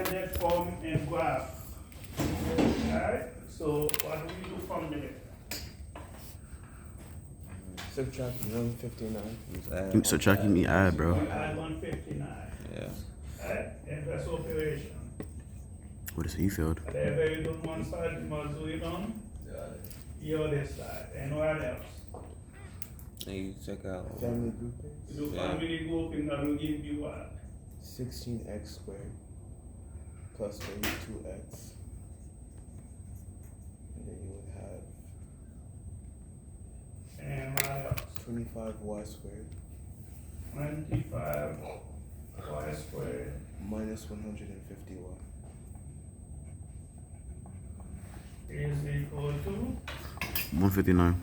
extended form and graph. Alright, so what do we do from there? Subtract 159. You subtracting me add, bro. We add 159. Yeah. Alright, inverse operation. What is it? You failed. Whatever you do on one side, you must do it on the other side. And what else? And you check out Family grouping. You do family grouping, that will give you what? 16x squared plus 32x. And then you would have And what else? 25y squared 25 y squared minus 150y. is equal to 159.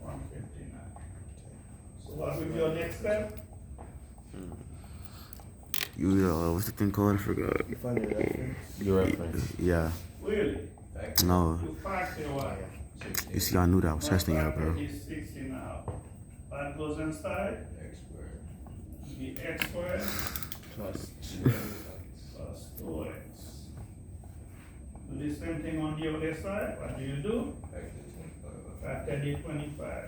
159. So what will be your next step? You what's the thing called? I forgot. You find your reference. your reference. Yeah. Really? No. You factor what? You see, I knew that I was testing y'all, bro. Is 60 now. What goes inside? X squared The x squared plus plus 2x. Do the same thing on the other side. What do you do? Factor the 25.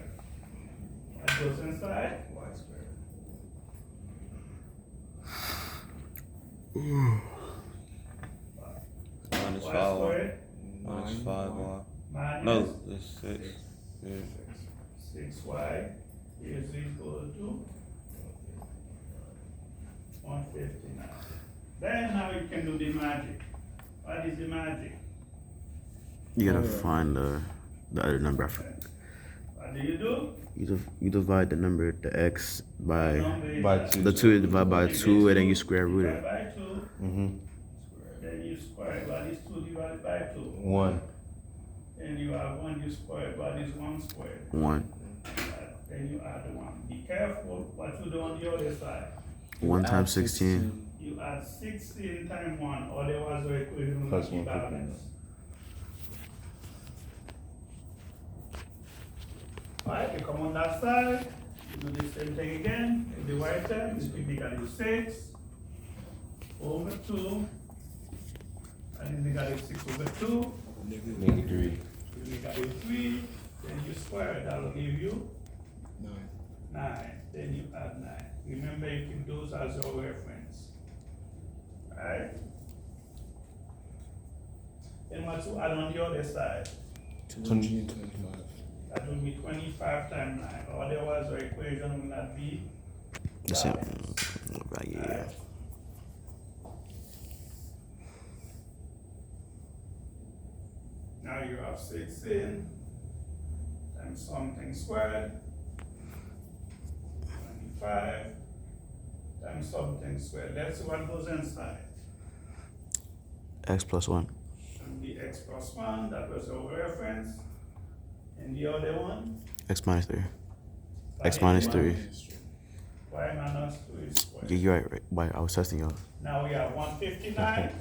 What goes inside? y squared. Minus Y 5. squared Minus 5y. minus No, it's 6. Yeah. 6y is equal to 159. Then now you can do the magic. What is the magic? You gotta find the other number. I forgot. What do you do? You divide the number, the x by By 2. the 2 divided by 2, and then you square root Divide it. by 2, Mm-hmm. then you square it. What is 2 divided by 2? 1. And you have 1, you square it. What is 1 squared? 1. Then you add 1. Be careful what you do on the other side. 1 times 16. You add 16 times 1, otherwise the equation will Plus not be 159. balanced. Alright, you come on that side, you do the same thing again, in the right side, you typically 6 over 2, and then you got 6 over 2, Negative 3. you got 3, then you square it, that will give you 9, then you add 9. Remember, you keep those as your reference. Alright? Then what you add on the other side? 225. That will be 25 times 9, otherwise the equation will not be The same. balanced. Right, yeah. Alright? Now you have 16 times something squared, 25 times something squared. Let's see what goes inside. X plus 1. And the x plus 1, that was our reference. And the other one? X minus 3. X minus 3. Y minus 2 is squared. Yeah, you're right. Why? I was testing y'all. Now we have 159,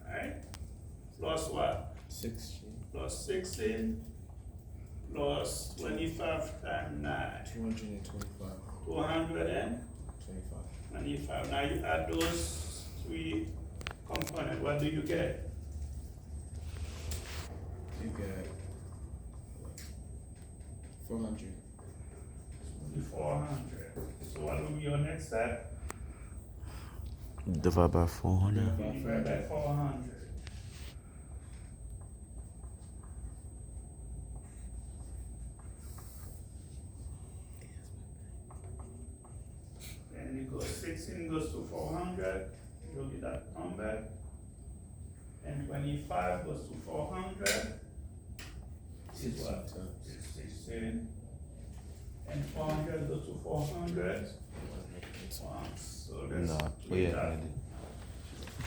right? Plus what? 16. Plus 16, plus 25 times 9. 225. 225. 25. Now you add those 3 components, what do you get? You get 400. 400. So what will be your next step? Divide by 400. Divide by 400. And you go 16 goes to 400, you'll get that number. And 25 goes to 400. Is what? Is 16. And 400 goes to 400. So let's do that.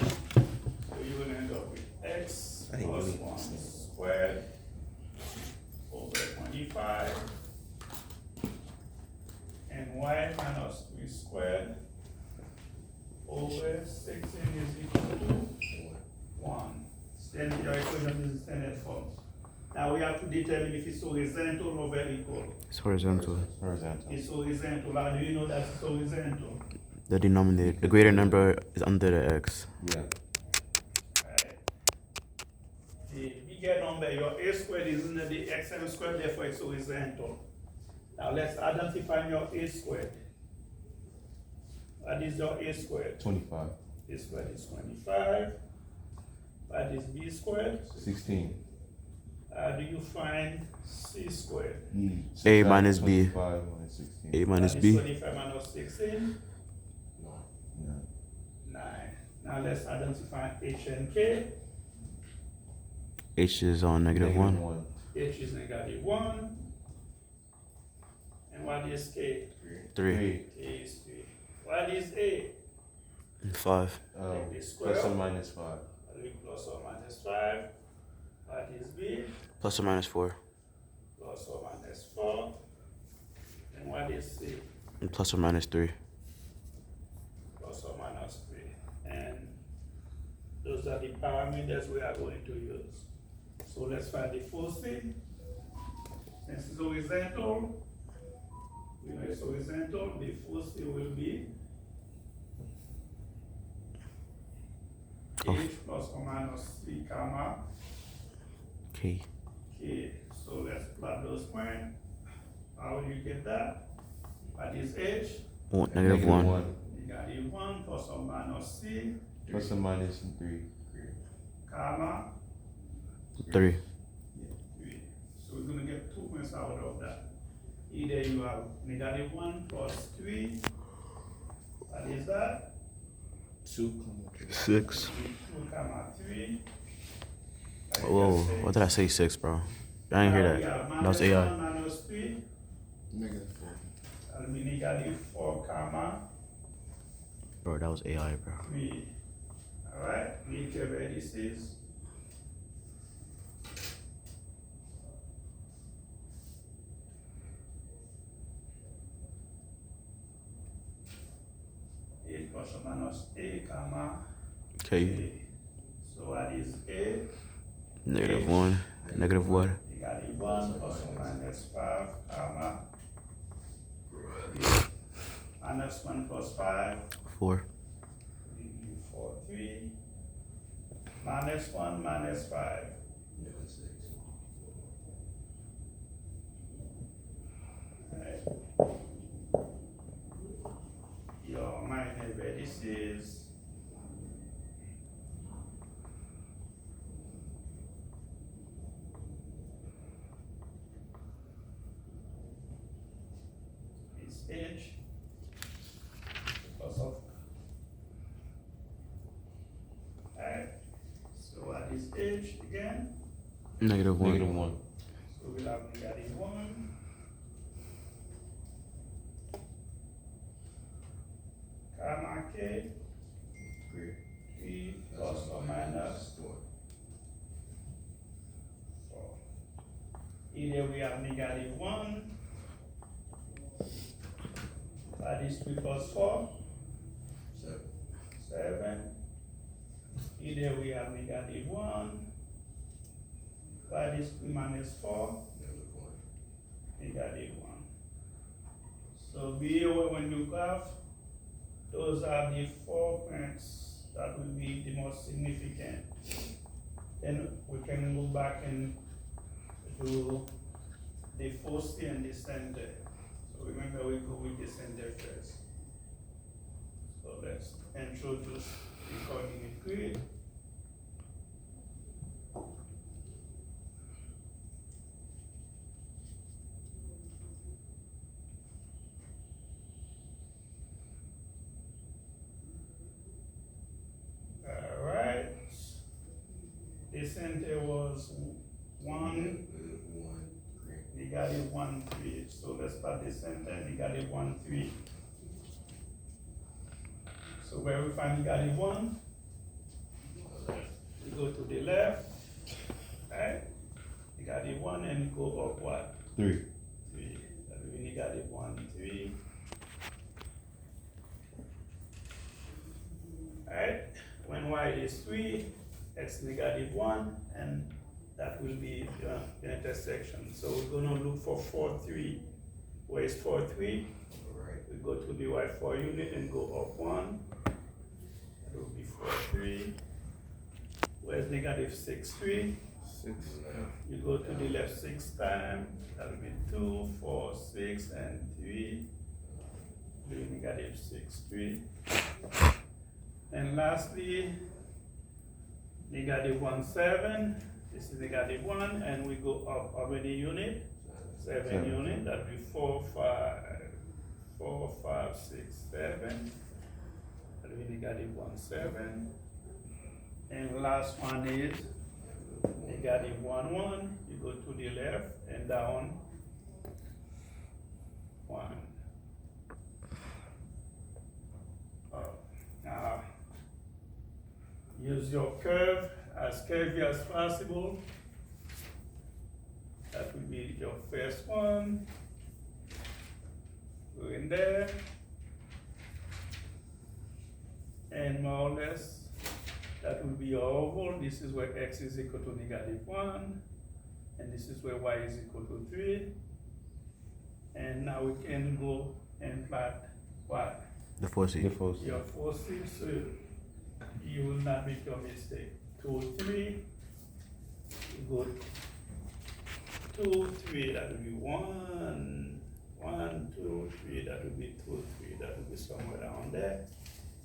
So you will end up with x plus 1 squared over 25 and y minus 3 squared over 16 is equal to 1. Then your equation is standard form. Now we have to determine if it's horizontal or vertical. It's horizontal. It's horizontal. How do you know that it's horizontal? The denominator, the greater number is under the x. Yeah. get number, your A squared is in the XM squared, therefore it's horizontal. Now let's identify your A squared. What is your A squared? 25. A squared is 25. What is B squared? 16. How do you find C squared? A minus B. 25 minus 16. A minus That is B. 25 minus 16, Yeah. 9. Now let's identify H and K. H is on negative 1. H is negative 1. And what is K? 3. K is 3. What is A? 5. Take the square. Plus or minus 5. Plus or minus 5. What is B? Plus or minus 4. Plus or minus 4. And what is C? And plus or minus 3. Plus or minus 3. And those are the parameters we are going to use. So let's find the foci. Since it's horizontal, we know it's horizontal, the foci will be Oh. H plus or minus 3 comma K. K. So let's plot those points. How do you get that? What is H? Negative 1. Negative 1 plus or minus C, Plus or minus 3. comma 3. 3. So we're going to get 2 points out of that. Either you have negative 1 plus 3. What is that? 2, 6. 2 comma 3. Whoa, what did I say 6, bro? I didn't hear that. That was AI. Minus 3. negative 4. That'll be negative 4 comma Bro, that was AI, bro. 3. Alright, meet your vertices. A plus or minus A comma K. A. So what is A? Negative 1. Negative what? Negative 1 plus or minus 5 comma B. Minus 1 plus 5. 4. 4, 3. Minus 1 minus 5. Right. Your minor vertices. Is H because of right. So what is H again? Negative 1. Negative 1. So we'll have negative 1. Comma K. 3 plus or minus 4. Either we have negative 1. That is 3 plus 4. 7. Either we have negative 1. That is 3 minus 4. Negative 1. So be aware when you graph, those are the 4 points that will be the most significant. Then we can go back and do the foci and the center. So remember we go with the center first. So let's introduce the coordinate grid. Alright. The center was 1, negative 1, 3. So let's start the center, negative 1, 3. So where we find negative 1, we go to the left, right? Negative 1 and go up what? 3. 3. That will be negative 1, 3. Right? When y is 3, x negative 1, and that will be the intersection. So we're going to look for 4, 3. Where is 4, 3? We go to the y4 unit and go up 1. That will be 4, 3. Where's negative 6, 3? 6. You go to the left 6 times, that will be 2, 4, 6, and 3. Do negative 6, 3. And lastly, negative 1, 7. This is negative 1, and we go up how many unit? 7 unit. That will be 4, 5, 6, 7. That will be negative 1, 7. And last one is negative 1, 1. You go to the left and down 1. Now, use your curve as curvy as possible. That will be your first one. Go in there. And more or less, that will be your oval. This is where x is equal to negative 1. And this is where y is equal to 3. And now we can go and plot what? The foci. The foci. Your foci, so you will not make your mistake. 2, 3. You go 2, 3, that will be 1, 1, 2, 3, that will be 2, 3, that will be somewhere down there.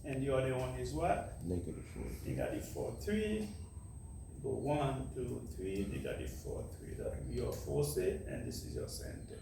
And the other one is what? Negative 4. Negative 4, 3. Go 1, 2, 3, negative 4, 3. That will be your foci, and this is your center.